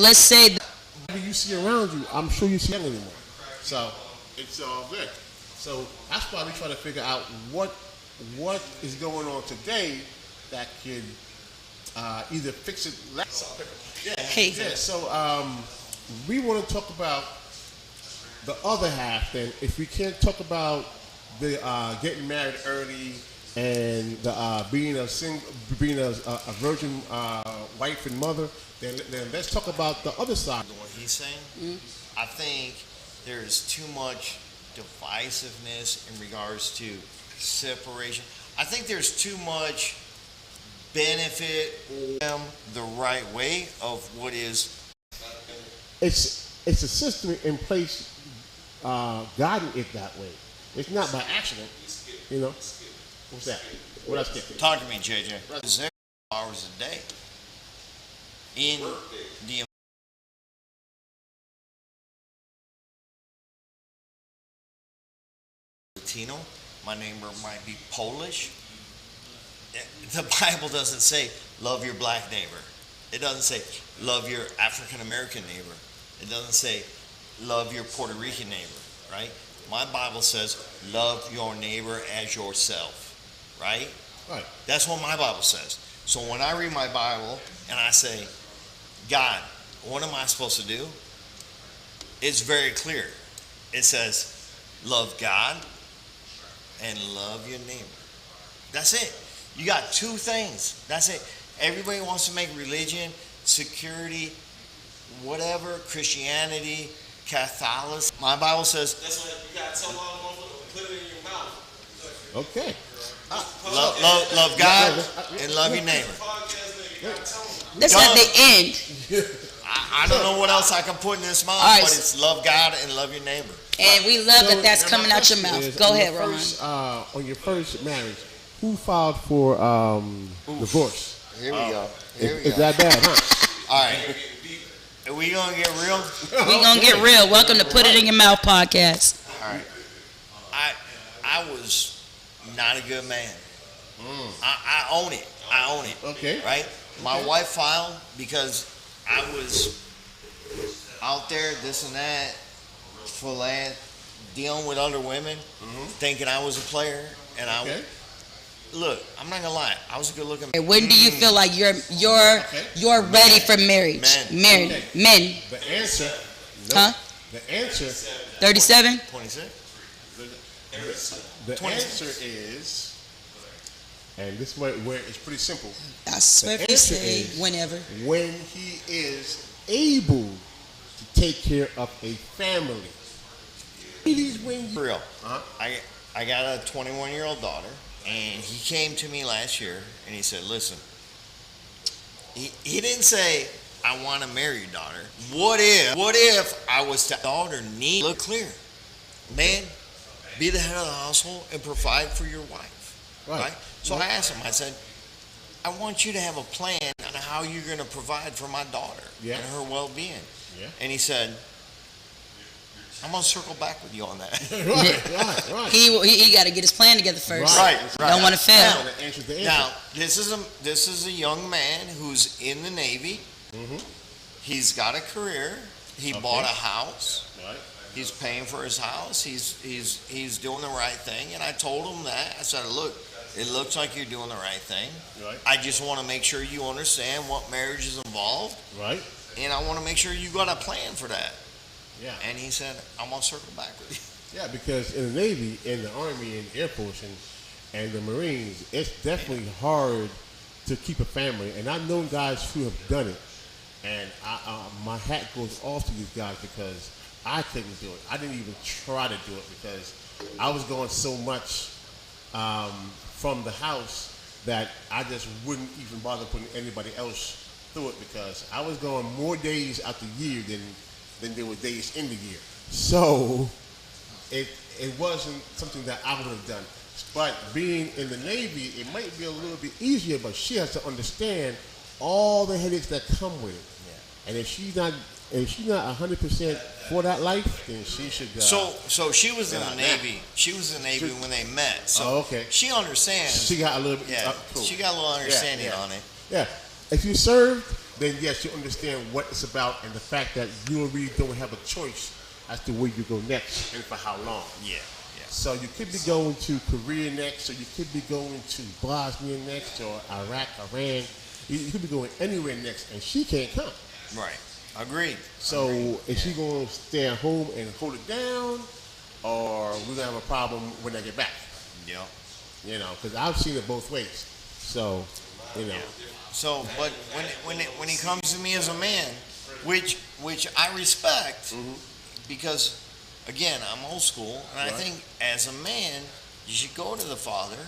let's say whatever you see around you, I'm sure you see it anymore. So it's all good. So that's why we try to figure out what is going on today that could either fix it. hey, Yeah. So we want to talk about the other half. Then, if we can't talk about the getting married early and the being a virgin wife and mother, then let's talk about the other side. What he's saying, I think there's too much divisiveness in regards to separation. I think there's too much benefit them the right way of what is. It's a system in place guiding it that way. It's not by accident, you know. What's that? What else? Talk to me, JJ. Is there hours a day in the Latino? My neighbor might be Polish. The Bible doesn't say love your black neighbor. It doesn't say love your African American neighbor. It doesn't say love your Puerto Rican neighbor, right? My Bible says love your neighbor as yourself, right? Right. That's what my Bible says. So when I read my Bible and I say, God, what am I supposed to do? It's very clear. It says, love God and love your neighbor. That's it. You got two things. That's it. Everybody wants to make religion, security, whatever, Christianity, Catholicism. My Bible says, That's why you got so long, put it in your mouth. Okay. love God and love your neighbor. that's at the end. I don't know what else I can put in this mouth, Right. but it's love God and love your neighbor. And we love that that's now coming my out your question mouth. is, Go on ahead, your Ron. first, on your first marriage, who filed for divorce? Here we go. Is that bad, huh? All right. Are we going to get real? We gonna get real. Welcome to Put It in Your Mouth podcast. All right. I was not a good man. I own it. I own it. Okay. Right? My wife filed because I was out there, this and that, dealing with other women, thinking I was a player, and Okay. Look, I'm not gonna lie, I was a good looking. When do you feel like you're ready for marriage? Men. Married Okay. men, The answer. huh? The answer. 37. 26. The 20. answer is, and this way where it's pretty simple. That's what they answer say. is- Whenever. When he is able to take care of a family. It is when you. For real. Uh-huh. I got a 21-year-old daughter, and he came to me last year, and he said, listen, he didn't say, I want to marry your daughter. What if I was to daughter need look clear? Man, be the head of the household and provide for your wife. Right? So I asked him, I said, I want you to have a plan on how you're going to provide for my daughter and her well-being. Yeah. And he said, I'm going to circle back with you on that. Right. He got to get his plan together first. Right. Don't want to fail. Now, this is a young man who's in the Navy. He's got a career. He bought a house. Right. He's paying for his house. He's doing the right thing. And I told him that. I said, look, it looks like you're doing the right thing. Right. I just want to make sure you understand what marriage is involved. Right. And I want to make sure you got a plan for that. Yeah. And he said, I'm going to circle back with you. Yeah, because in the Navy, in the Army, in the Air Force, and the Marines, it's definitely hard to keep a family. And I've known guys who have done it. And my hat goes off to these guys because I couldn't do it. I didn't even try to do it because I was going so much from the house that I just wouldn't even bother putting anybody else through it because I was going more days out the year than there were days in the year. So it wasn't something that I would have done. But being in the Navy, it might be a little bit easier, but she has to understand all the headaches that come with it. Yeah. And if she's not 100% for that life, then she should. So she was in the Navy. She was in the Navy when they met. So okay. She understands. She got a little bit. Yeah. Cool. She got a little understanding on it. Yeah. If you served, then yes, you understand what it's about and the fact that you really don't have a choice as to where you go next and for how long. Yeah. So you could be going to Korea next, or you could be going to Bosnia next, or Iraq, Iran. You could be going anywhere next, and she can't come. Right. Agreed. So is she going to stay at home and hold it down, or we're going to have a problem when I get back? Yeah. You know, because I've seen it both ways. So, you know. So, but when he comes to me as a man, which I respect, because again, I'm old school, and I think as a man, you should go to the father.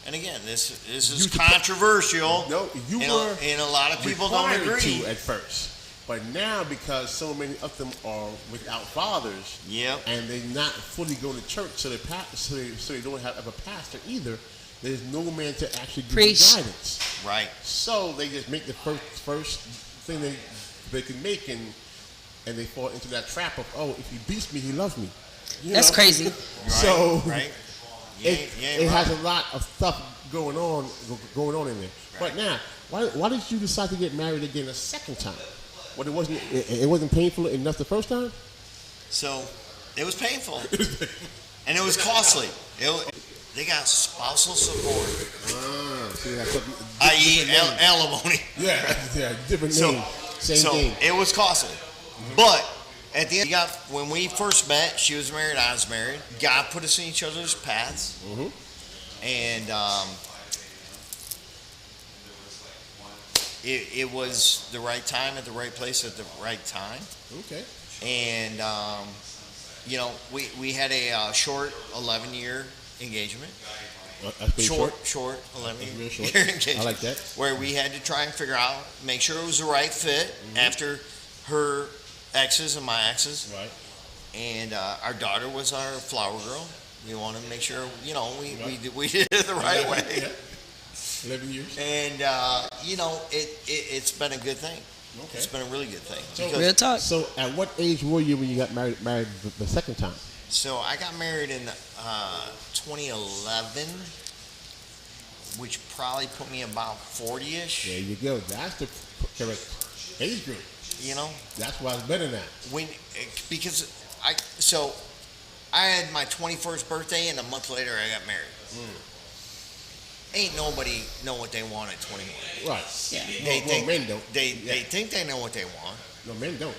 And again, this is controversial. No, you were and a lot of people don't required agree. to at first. But now, because so many of them are without fathers, and they're not fully going to church, so they don't have a pastor either, there's no man to actually give them guidance. Right. So they just make the first thing they can make, and they fall into that trap of, oh, if he beats me, he loves me. That's crazy. So it has a lot of stuff going on in there. But now, why did you decide to get married again a second time? What it wasn't painful enough the first time? So it was painful, and it was costly. They got spousal support, i.e., alimony. Yeah, different name, same name. It was costly, but at the end, when we first met, she was married, I was married. God put us in each other's paths, and it was the right time at the right place at the right time. Okay. And we had a short 11-year engagement. Short 11-year engagement. I like that. Where we had to try and figure out, make sure it was the right fit after her exes and my exes. Right. And our daughter was our flower girl. We wanted to make sure, we did it the right way. Yeah. 11 years. And, it's been a good thing. Okay. It's been a really good thing. So, real talk. So at what age were you when you got married the second time? So I got married in 2011, which probably put me about 40-ish. There you go. That's the correct age group. That's why it's better now. Because I had my 21st birthday, and a month later I got married. Ain't nobody know what they want at 21. Right. Yeah. Men don't. They think they know what they want. No, men don't.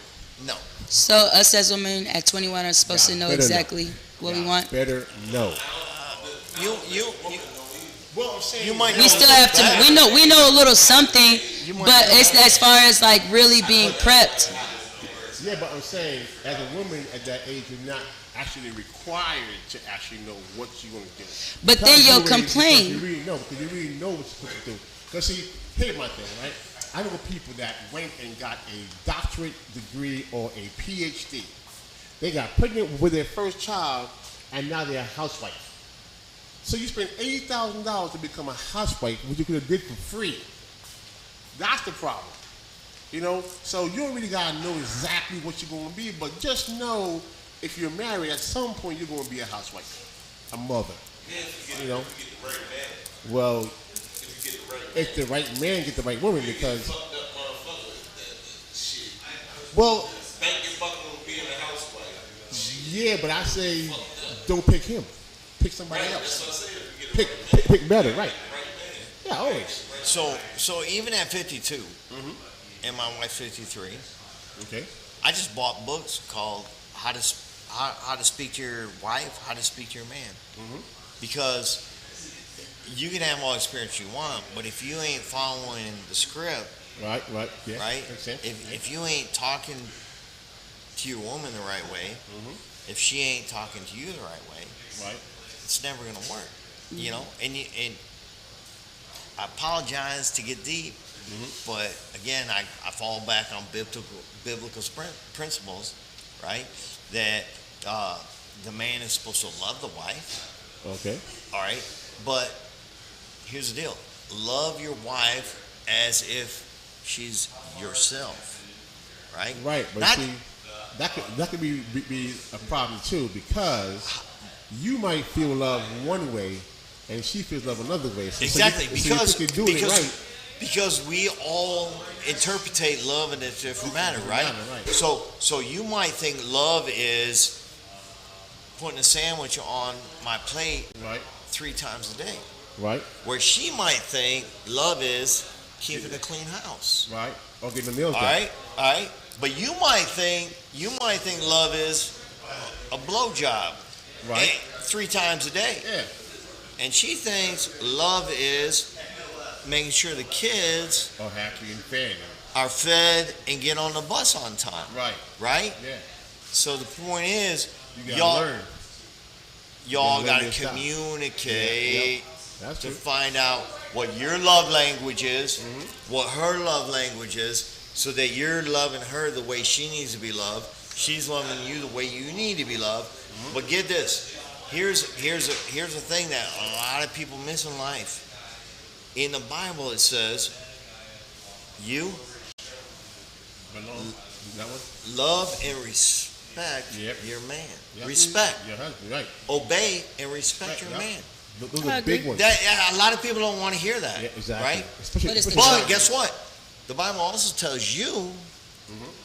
No. So us as women at 21 are supposed to know exactly what we want. Better know. You might. We still have to. We know a little something, but it's as far as like really being prepped. Yeah, but I'm saying, as a woman at that age, you're not actually required to actually know what you're going to do. But then you'll complain. Because you really know what you're supposed to do. Because see, here's my thing, right? I know people that went and got a doctorate degree or a PhD. They got pregnant with their first child, and now they're a housewife. So you spend $80,000 to become a housewife, which you could have did for free. That's the problem. So you don't really got to know exactly what you're going to be, but just know if you're married, at some point you're going to be a housewife, a mother. Well, if the right man get the right woman, because yeah, but I say don't pick him, pick somebody else. Pick better, right? Yeah, always. So even at 52, and my wife's 53. Okay. I just bought books called How to Speak to Your Wife, How to Speak to Your Man. Because you can have all the experience you want, but if you ain't following the script, right, yeah, right. If you ain't talking to your woman the right way, if she ain't talking to you the right way, right, it's never gonna work. And I apologize to get deep, but again, I fall back on biblical principles, right? That the man is supposed to love the wife. Okay. All right, but here's the deal: love your wife as if she's yourself, right? Right, but see, that could be a problem too, because you might feel love one way and she feels love another way. So exactly, because you can do it right. Because we all interpretate love in a different manner, right? Right. So you might think love is putting a sandwich on my plate Right. 3 times a day. Right. Where she might think love is keeping a clean house. Right. Or getting the meals All done. right, all right. But you might think love is a blowjob, Right. 3 times a day, Yeah. and she thinks love is making sure the kids Or happy and fed. are fed and get on the bus on time, Right. right? Yeah. So the point is, You gotta y'all learn. y'all learn got to your style. communicate That's to true. find out what your love language is, Mm-hmm. what her love language is, so that you're loving her the way she needs to be loved. She's loving you the way you need to be loved. Mm-hmm. But get this, here's a thing that a lot of people miss in life. In the Bible, it says, "You Belong. That one? love and respect Yep. your man. Yep. Respect, Your husband. Right. obey, and respect Right, your yep. man." Those I are big agree. ones. That a lot of people don't want to hear that, Yeah, exactly. right? Especially, But it's the especially- But guess what? The Bible also tells you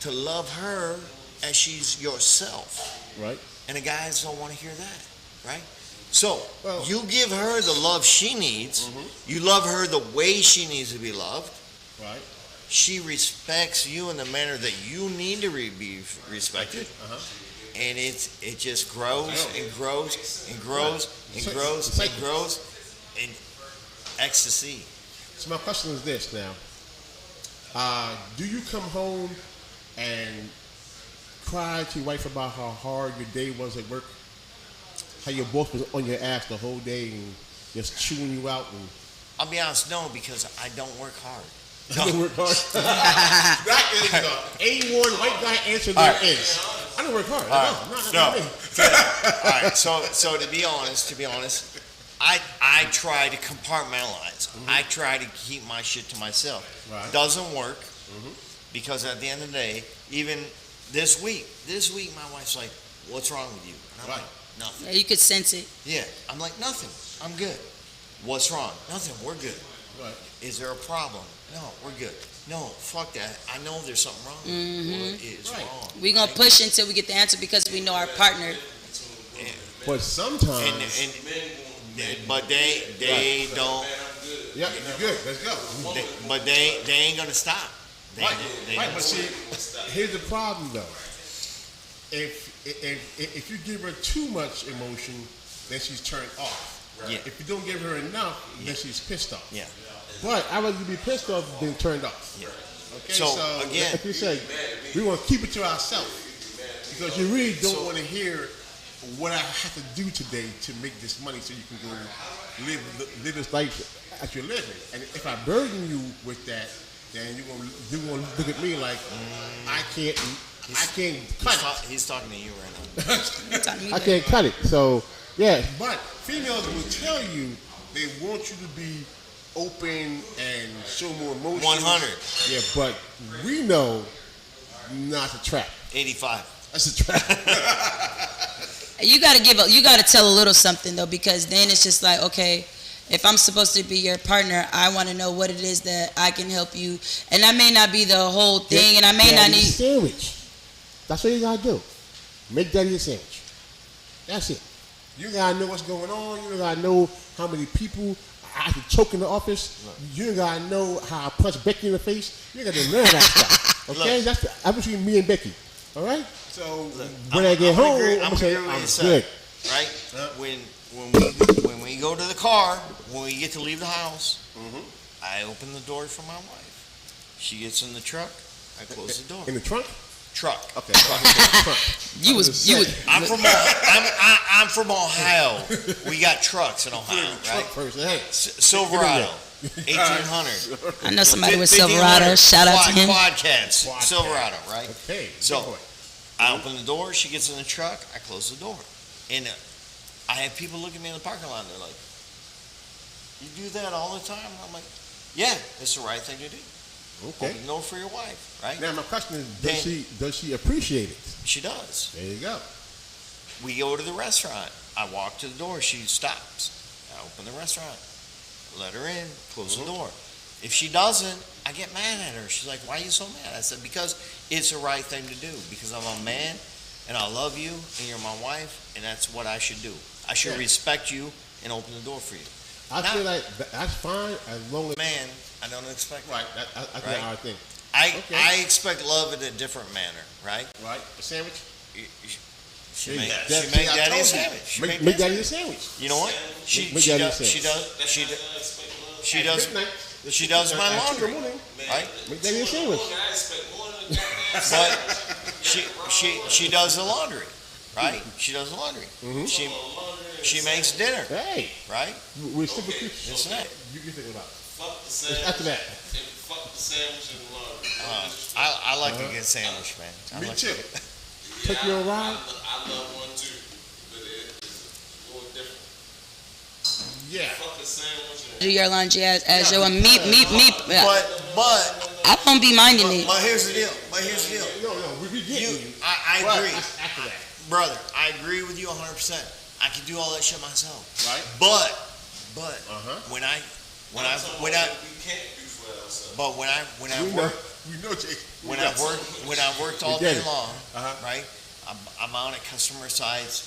to love her as she's yourself. Right. And the guys don't want to hear that, right? So Well- you give her the love she needs. You love her the way she needs to be loved. Right. She respects you in the manner that you need to be respected. Uh-huh. And it just grows and grows and grows and So- grows it's like- and grows in ecstasy. So my question is this now. Do you come home and cry to your wife about how hard your day was at work? How your boss was on your ass the whole day and just chewing you out and I'll be honest, no, because I don't work hard. I don't work hard. That is the A1 white guy answer there right. is. I don't work hard. All right. Not me. All right. So to be honest, I try to compartmentalize. I try to keep my shit to myself. Right. Doesn't work because at the end of the day, even this week, my wife's like, "What's wrong with you?" And I'm Right. like, "Nothing." Yeah, you could sense it. Yeah, I'm like, "Nothing. I'm good." What's wrong? Nothing. We're good. Right. Is there a problem? No, we're good. No, fuck that. I know there's something wrong. What is Right. wrong? We're going to push until we get the answer because we know our partner. But sometimes, But they don't. yeah, you're good. Let's go. But they ain't gonna stop. They Right, ain't right. gonna But stop. see, here's the problem though. If you give her too much emotion, then she's turned off. Yeah. If you don't give her enough, then she's pissed off. Yeah. But I'd rather you be pissed off than turned off. Yeah. Okay. So, again- like you say, we want to keep it to ourselves because you really don't want to hear what I have to do today to make this money so you can go live this life that you're living. And if I burden you with that, then you're gonna look at me like I can't cut He's talking to you right now. You're talking to me, I can't cut it. So yeah, but females will tell you they want you to be open and show more emotion. 100. Yeah, but we know not to trap. 85. That's a trap. You got to tell a little something though, because then it's just like, okay, if I'm supposed to be your partner, I want to know what it is that I can help you, and that may not be the whole thing, and I may not Daddy need. sandwich. That's what you gotta do. Make daddy a sandwich. That's it. You gotta know what's going on. You gotta know how many people I can choke in the office. You gotta know how I punch Becky in the face. You gotta know none of that stuff. Okay, Look. that's between me and Becky. All right. So when I'm- I get I'm home, agree- I'm I'm gonna say agree with I'm you, sir. good. Right? When we go to the car, when we get to leave the house, I open the door for my wife. She gets in the truck. I close the door. In the trunk. Truck. Okay. Trunk. You was. I'm from Ohio. We got trucks in Ohio, Trunk right? first. Hey. Silverado, 1800. I know somebody with 1500 Silverado. Shout out to him. Quadcats, Quadcat. Silverado, right? Okay. So- good boy. I open the door. She gets in the truck. I close the door, and I have people look at me in the parking lot. And they're like, "You do that all the time?" And I'm like, "Yeah, it's the right thing to do. Okay. Open the door for your wife, right?" Now my question is, Then- does she appreciate it? She does. There you go. We go to the restaurant. I walk to the door. She stops. I open the restaurant. Let her in. Close the door. If she doesn't, I get mad at her. She's like, "Why are you so mad?" I said, "Because it's the right thing to do. Because I'm a man, and I love you, and you're my wife, and that's what I should do. I should Yeah. respect you and open the door for you." I Now- feel like that's fine as long as Man, I don't expect right. I think Right. I think Okay. I expect love in a different manner, right? right. A sandwich. She Yeah, make, that- she see, make I daddy a told you. sandwich. She Make make daddy a sandwich. You know what? She Make she daddy a does she sandwich. does she does she At does midnight, she does my at 2 in the laundry, morning, right? Make daddy a sandwich. I expect more than a goddamn But she does the laundry, right? She does the laundry. Mm-hmm. She makes dinner, Hey, right? we're simple creatures. This and that. You can think about it. fuck the It's sandwich. after that. And fuck the sandwich and the laundry. I like a good sandwich, man. I Me like too. it. Take you a ride. I love one too, but it's a little different. Yeah. Fuck a sandwich and Do your laundry as your me. But I don't be minding it. but here's the deal. But here's the deal. No, we get You, you. I But agree, that's after that, brother. I agree with you 100%. I can do all that shit myself. right? But Uh-huh. when I we can't do for ourselves. but when I We know. We know, Jake. when I've worked all We get day it. long, Uh-huh. right? I'm out at customer sites,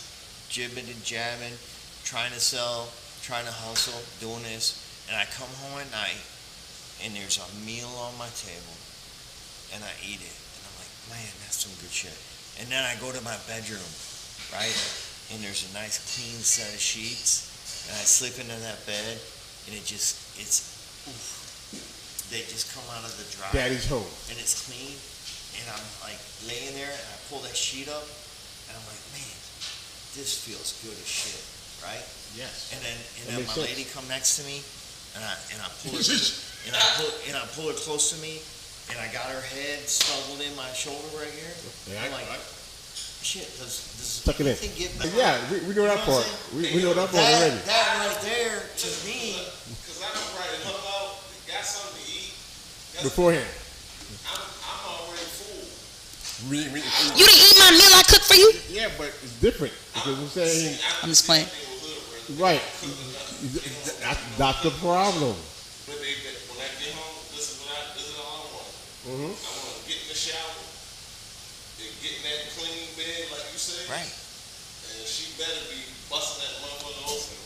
jibbing and jabbing, trying to sell, trying to hustle, doing this, and I come home at night, and there's a meal on my table, and I eat it, and I'm like, man, that's some good shit. And then I go to my bedroom, right? And there's a nice clean set of sheets, and I slip into that bed, and they just come out of the dryer Daddy's home. and it's clean, and I'm like laying there, and I pull that sheet up, and I'm like, man, this feels good as shit, right? Yes. And then That makes my sense. lady come next to me, and I pull her and I pull her close to me, and I got her head snuggled in my shoulder right here. Yeah, I'm like, right. shit, does Tuck it in. anything get better? Yeah, we know that You know part. what I'm We know that part already. That right there to me, Because I don't probably hung out, got something to eat. Beforehand. I'm already full. We, You didn't eat my meal I cooked for you? yeah, but it's different because I'm saying I'm just playing. right. That's the problem. But when I get home, this is all I want. Mm-hmm. I want to get in the shower, and get in that clean bed, like you said. right? And she better be busting that motherfucker open.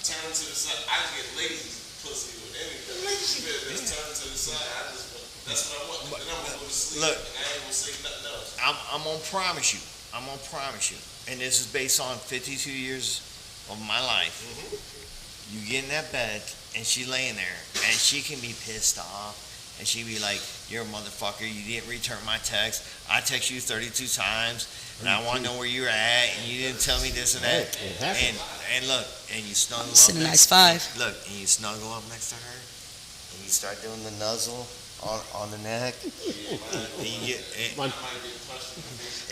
Turn to the side. I get lazy pussy with anything. She better just turn to the side. That's what I want. And then I'm gonna go to sleep. Look. And I ain't gonna say nothing else. I'm gonna promise you. I'm gonna promise you. And this is based on 52 years of my life. You get in that bed and she laying there and she can be pissed off and she be like, "You're a motherfucker. You didn't return my text. I text you 32 times and I want to know where you're at and you didn't tell me this and that." It happens. And look, and you snuggle It's up. a nice five. Look, and you snuggle up next to her and you start doing the nuzzle on the neck. And you get, One-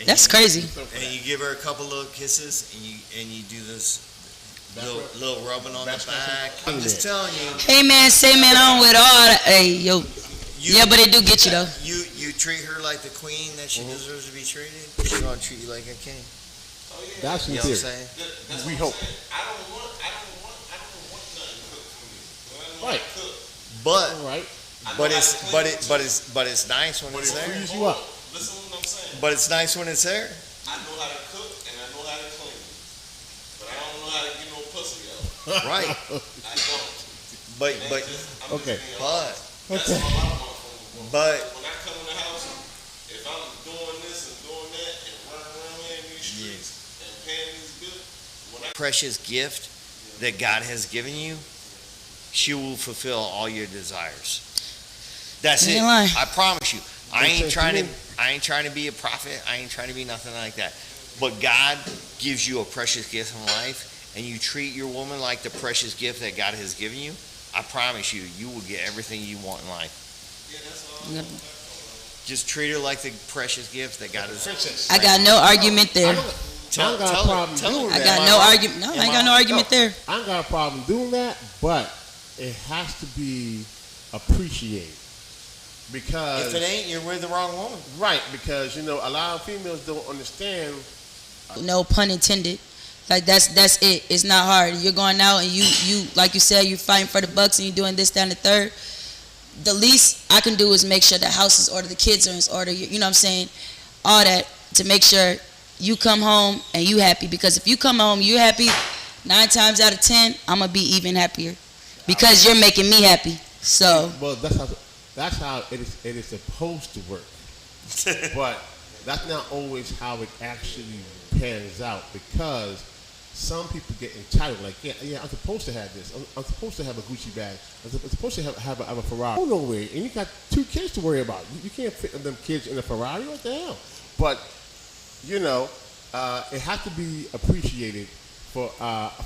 and That's you- crazy. And you give her a couple little kisses, and you do this little rubbing on the back. I'm just telling you, Hey man, say man on with all that. Hey yo. Yeah, but it do get you though. you treat her like the queen that she deserves to be treated. She's gonna treat you like a king. That's You the know what I'm theory. saying? That's We what I'm hope. saying. I don't want nothing cooked for me. I don't Right. want to cook. But All right. I know but how it's to clean but it it too. but it's nice when it's there. Freeze you up. Listen to what I'm saying. But it's nice when it's there. I know how to cook and I know how to clean. But I don't know how to get no pussy out. Right. I don't. But I'm Okay. just being but That's Okay. all I want from a woman. But- When I come in the house, if I'm doing this and doing that and running around here in these streets and paying these bills, when I precious gift that God has given you, she will fulfill all your desires. That's You it. ain't lying. I promise you. I Makes ain't sense to trying to. me. I ain't trying to be a prophet. I ain't trying to be nothing like that. But God gives you a precious gift in life, and you treat your woman like the precious gift that God has given you. I promise you, you will get everything you want in life. Just treat her like the precious gift that God has. Princess. I got no argument there. I don't got a problem doing I that. got no argument. No, I ain't got no argument there. I don't got a problem doing that, but it has to be appreciated. Because If it ain't, you're with the wrong woman. right, because a lot of females don't understand. No pun intended. Like that's it. It's not hard. You're going out and you like you said, you're fighting for the bucks and you're doing this, that, and the third. the least I can do is make sure the house is ordered, the kids are in order. You know what I'm saying? All that to make sure you come home and you happy. Because if you come home, you happy. 9 times out of 10, I'm gonna be even happier because you're making me happy. So. Well, that's how it is supposed to work. But that's not always how it actually pans out because some people get entitled. Like, yeah, I'm supposed to have this. I'm supposed to have a Gucci bag. I'm supposed to have a Ferrari. Go nowhere, and you got 2 kids to worry about. You can't fit them kids in a Ferrari. What the hell? But you know, it has to be appreciated for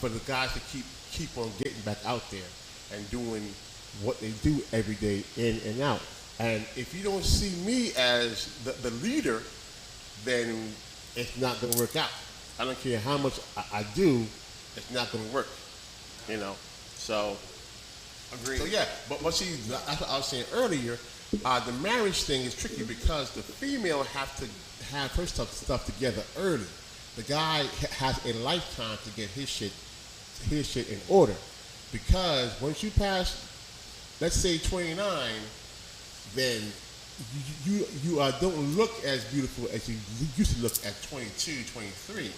the guys to keep on getting back out there and doing what they do every day in and out. And if you don't see me as the leader, then it's not going to work out. I don't care how much I do, it's not going to work. You know, so. Agreed. So yeah, but see, that's what I was saying earlier. The marriage thing is tricky because the female have to have her stuff together early. The guy has a lifetime to get his shit in order, because once you pass, let's say 29, then you don't look as beautiful as you used to look at 22, 23,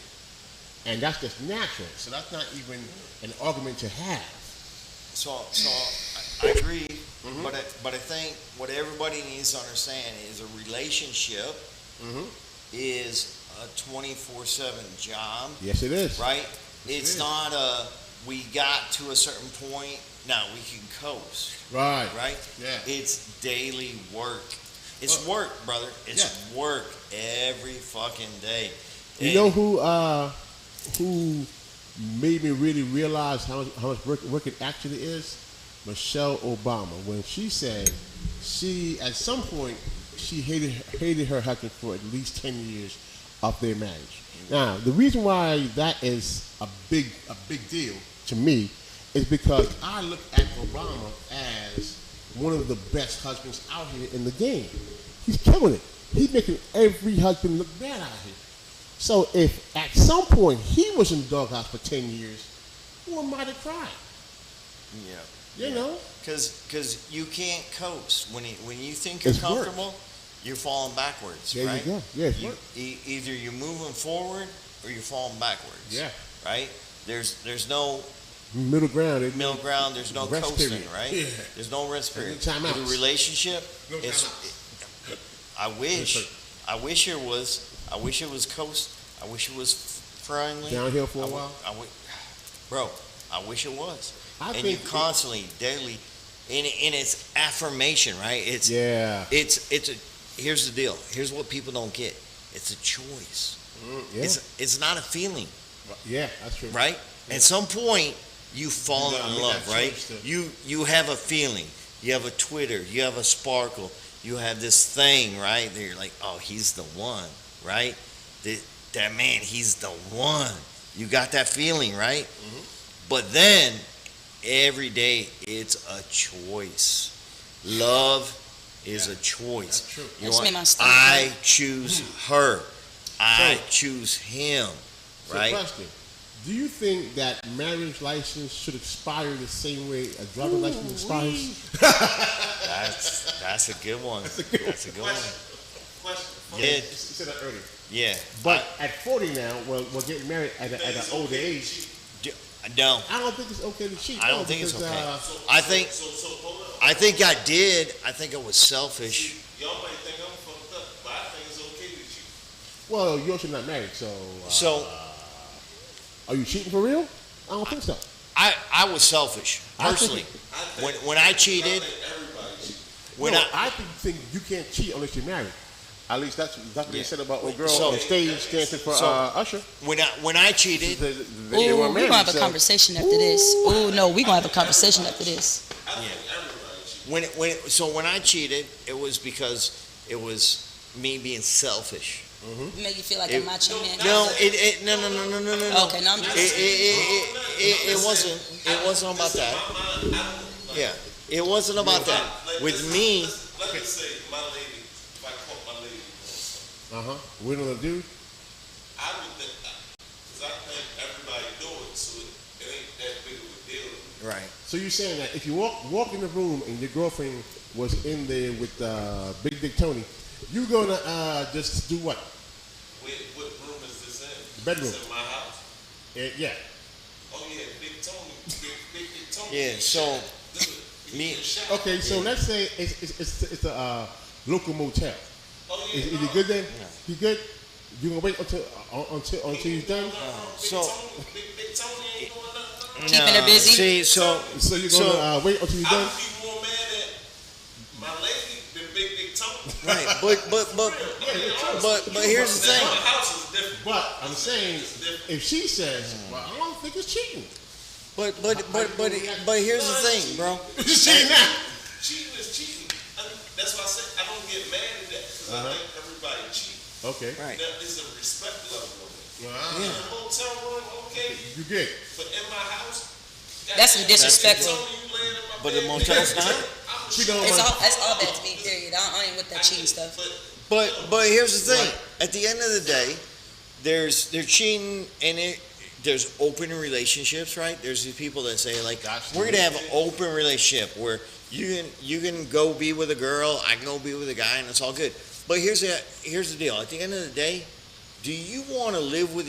and that's just natural. So that's not even an argument to have. So I agree, but I think what everybody needs to understand is a relationship is a 24/7 job. Yes, it is. Right? It's not we got to a certain point, now we can coast. Right. Right? Yeah. It's daily work. It's work, brother. It's work every fucking day. You know who made me really realize how much work it actually is? Michelle Obama. When she said at some point she hated her husband for at least 10 years of their marriage. Now, the reason why that is a big deal to me is because I look at Obama as one of the best husbands out here in the game. He's killing it. He's making every husband look bad out here. So if at some point he was in the doghouse for 10 years, who am I to cry? Yeah. You know? Because you can't coast. When you think you're comfortable, you're falling backwards, there right? There you go. Yeah, Either you're moving forward or you're falling backwards. Yeah. Right? There's no middle ground. There's no coasting, period. right? Yeah. There's no rest period. Time With outs. a relationship, No time it's, outs. I wish it was coast. I wish it was friendly. Downhill for a while? Bro, I wish it was. I and think you constantly, daily, in its affirmation, right? It's here's the deal. Here's what people don't get. It's a choice. Yeah. It's not a feeling. Yeah, that's true. Right? Yeah. At some point, you fall You gotta in make love, that right? choice to- You have a feeling. You have a Twitter. You have a sparkle. You have this thing, right? That you're like, oh, he's the one, right? That man, he's the one. You got that feeling, right? But then, every day, it's a choice. Love is a choice. That's true. You know That's what? made my stomach I choose her. I choose him, So right? question. Do you think that marriage license should expire the same way a driver's license expires? That's a good one. That's a good one. Question. Yeah, You said that earlier. yeah. But at 40 now, we're getting married at an older age. No, I don't think it's okay to cheat. I don't No, think it's because, okay. I think hold on. I did. I think it was selfish. Y'all might think I'm fucked up, but I think it's okay to cheat. Well, you're also not married, so. So Are you cheating for real? I don't think so. I was selfish personally. When I cheated, Everybody cheats. I think you can't cheat unless you're married. At least that's what they said about old girl So- on stage dancing for Usher. when I cheated, They Ooh, weren't we're married, gonna have a so- conversation after this. Ooh, no, we're gonna have a conversation after this. I think everybody cheats. when I cheated, it was because it was me being selfish. Make you feel like It- a macho man. No, no. Okay, no, I'm just. It wasn't about that. Yeah, it wasn't about that. With me, Let's just say my lady, if I caught my lady doing something, Winning a dude? I would think, because I think everybody do it, so it ain't that big of a deal. right? So So you're saying that if you walk in the room and your girlfriend was in there with Big Dick Tony, you gonna just do what? What room is this in? Bedroom. It's in my house. Yeah. Oh yeah, Big Tony. Big Tony. Yeah, so me. Okay, so let's say it's a local motel. Oh yeah. Is he good then? He good? You gonna wait until he's done? So Big Tony ain't doing nothing. Keeping her busy. See, so you're gonna wait until he's I done? would be more mad at my lady than Big Tony. right, but here's the My thing. house is different. But I'm saying, It's different. if she says, "Well, I don't think it's cheating," But here's the thing, bro. she's saying that. Cheating is cheating. That's why I said I don't get mad at that because I think everybody cheat. Okay. Right. That is a respect level of it. Wow. In a hotel room, okay, You good? but in my house, That's some goddamn, disrespectful. Tony, you laying in my But the bed, motel's not. I'm She don't It's want. all that's all bad to me. Period. I ain't with that cheating stuff. But here's the thing. At the end of the day, they're cheating, and there's open relationships, right? There's these people that say like, we're gonna have an open relationship where you can go be with a girl, I can go be with a guy, and it's all good. But here's the deal. At the end of the day, do you want to live with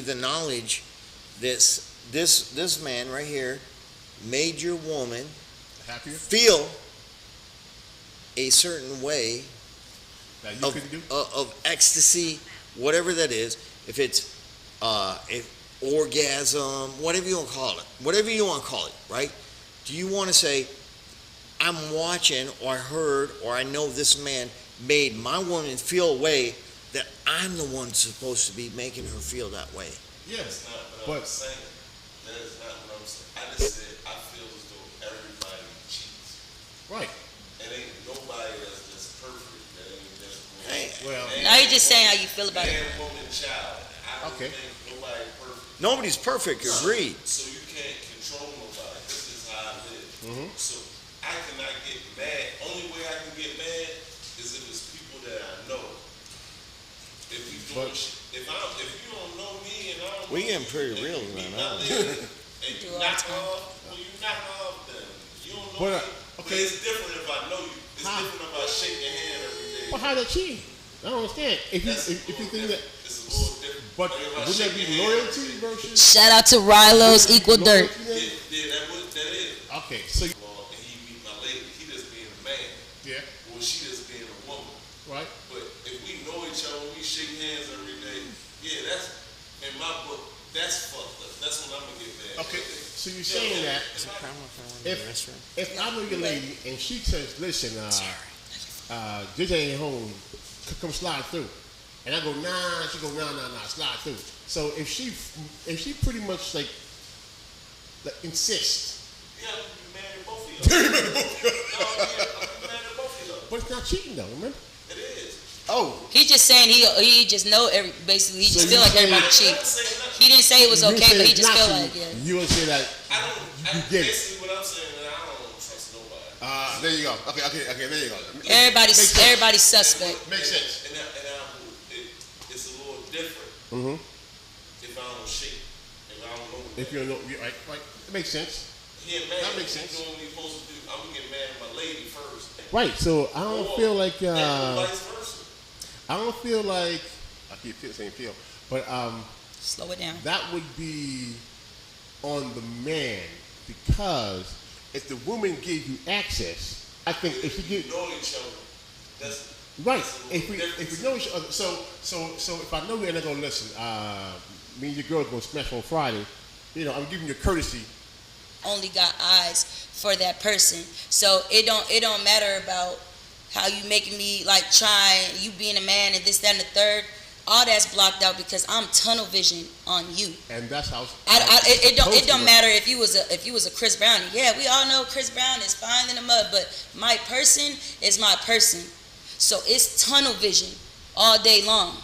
the knowledge that this man right here made your woman Happier feel a certain way that you couldn't do. of ecstasy, whatever that is, if it's orgasm, whatever you want to call it, right? Do you want to say, I'm watching or I heard or I know this man made my woman feel a way that I'm the one supposed to be making her feel that way? Yeah, That's not what I'm but saying. That is not what I'm saying. I just said I feel as though everybody cheats. right. And ain't nobody that's just perfect. That ain't just Hey, Well, Now you're just saying how you feel about it. man, woman, child. I don't Okay. think nobody perfect. nobody's perfect, agreed. So you can't control nobody. This is how I live. Mhm. So I cannot get mad. Only way I can get mad is if it's people that I know. If you doing But- if you don't know me and I don't We know getting you, pretty and real you right meet now. my lady, and Do you all knock the time. off, well, you knock off then. You don't know But, me. But okay. it's different if I know you. It's How? different if I shake your hand every day. well, how that cheating? I don't understand. If That's you think that, it's a little different. but Like if I wouldn't that shake be your hand loyalty every day, versus Shout out to Rilo's Equal Dirt. loyalty then? that is. Okay, so Well, and he meet my lady. He just being a man. yeah, Well, she just being a woman. right. But if we know each other, we shake hands every day. Yeah, that's in my book. That's fucked up. That's when I'm gonna get mad. Okay, so you're saying that if I know your lady and she says, "Listen, JJ ain't home, come slide through," and I go, "Nah," she go, "Nah, slide through." So if she pretty much like insists, Yeah, I'm gonna be mad at both of y'all. No, yeah, I'm gonna be mad at both of y'all. but it's not cheating though, remember? It is. Oh, He just saying he just know basically he So just you feel like saying- everybody I'm not cheats. saying nothing. He didn't say it was you okay, say but he it's just not feel cheating. like You would say that. I don't. You get it. Basically, what I'm saying is I don't trust nobody. There you go. Okay, there you go. everybody's suspect. Makes sense. And it's a little different Mm-hmm. if I don't shake. If I don't know. If you know, right, it makes sense. He ain't mad. That makes He sense. doing what he's supposed to do. I'm gonna get mad at my lady first. Right. So I don't feel like And vice versa. I don't feel like I keep saying feel, but Slow it down. that would be on the man because if the woman gives you access, I think if she gives Know each other. That's right, that's a little if we know each other, so if I know you and I go listen, me and your girl gonna smash on Friday, I'm giving you a courtesy. Only got eyes for that person. So it don't matter about how you making me like try you being a man and this, that, and the third. All that's blocked out because I'm tunnel vision on you. And that's how It don't matter if you was a Chris Brown. Yeah, we all know Chris Brown is fine in the mud, but my person is my person. So it's tunnel vision all day long.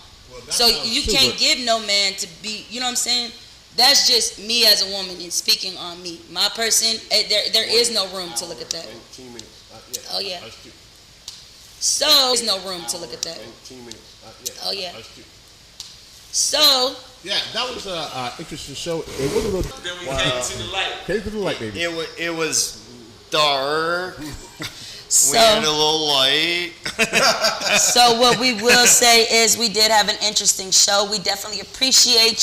So you can't give no man to be, you know what I'm saying? That's just me as a woman and speaking on me. My person, there is no room to look at that. 10 minutes. Oh, yeah. That's true. So there's no room to look at that. 10 minutes. Oh, yeah. That's true. So Yeah, that was an interesting show. It was a little. Then we came to the light. Came to the light, baby. It was dark. We so had a little light. so what we will say is we did have an interesting show. We definitely appreciate